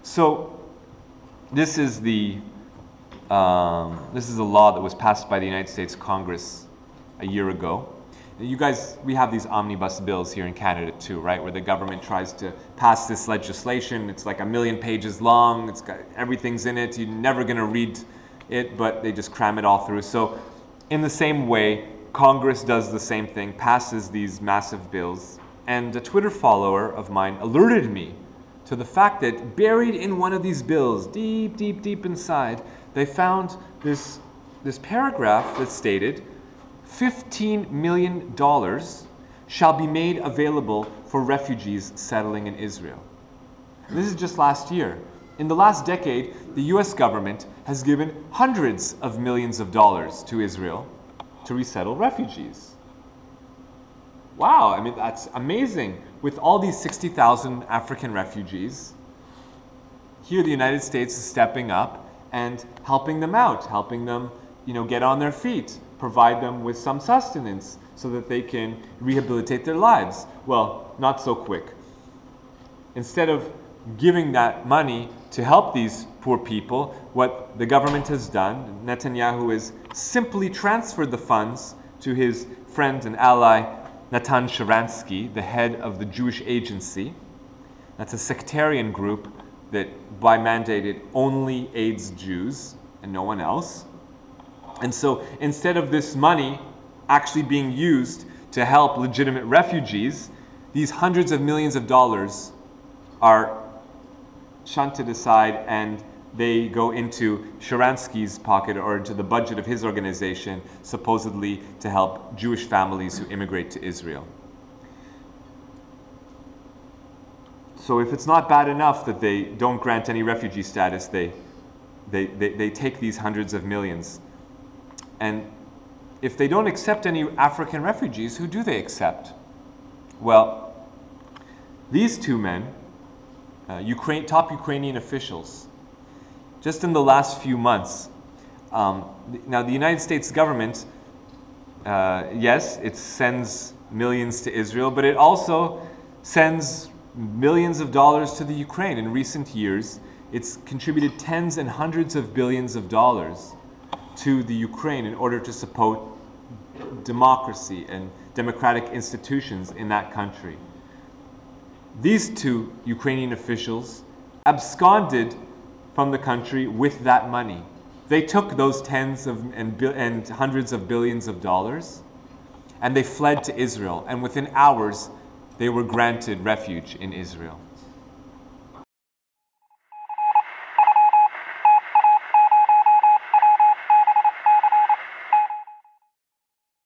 So this is a law that was passed by the United States Congress a year ago. You guys, we have these omnibus bills here in Canada too, right? Where the government tries to pass this legislation. It's like 1,000,000 pages long. It's got everything's in it. You're never going to read it, but they just cram it all through. So in the same way, Congress does the same thing, passes these massive bills. And a Twitter follower of mine alerted me to the fact that buried in one of these bills, deep, deep, deep inside, they found this paragraph that stated, $15 million shall be made available for refugees settling in Israel. And this is just last year. In the last decade, the US government has given hundreds of millions of dollars to Israel to resettle refugees. Wow, I mean, that's amazing. With all these 60,000 African refugees, here the United States is stepping up and helping them out, helping them, get on their feet, provide them with some sustenance so that they can rehabilitate their lives. Well, not so quick. Instead of giving that money to help these poor people, what the government has done, Netanyahu has simply transferred the funds to his friend and ally, Natan Sharansky, the head of the Jewish Agency. That's a sectarian group that by mandate it only aids Jews and no one else. And so instead of this money actually being used to help legitimate refugees, these hundreds of millions of dollars are shunted aside and they go into Sharansky's pocket or into the budget of his organization, supposedly to help Jewish families who immigrate to Israel. So if it's not bad enough that they don't grant any refugee status, they take these hundreds of millions. And if they don't accept any African refugees, who do they accept? Well, these two men, top Ukrainian officials, just in the last few months, now the United States government, yes, it sends millions to Israel, but it also sends millions of dollars to the Ukraine. In recent years, it's contributed tens and hundreds of billions of dollars to the Ukraine in order to support democracy and democratic institutions in that country. These two Ukrainian officials absconded from the country with that money. They took those tens and hundreds of billions of dollars and they fled to Israel, and within hours they were granted refuge in Israel.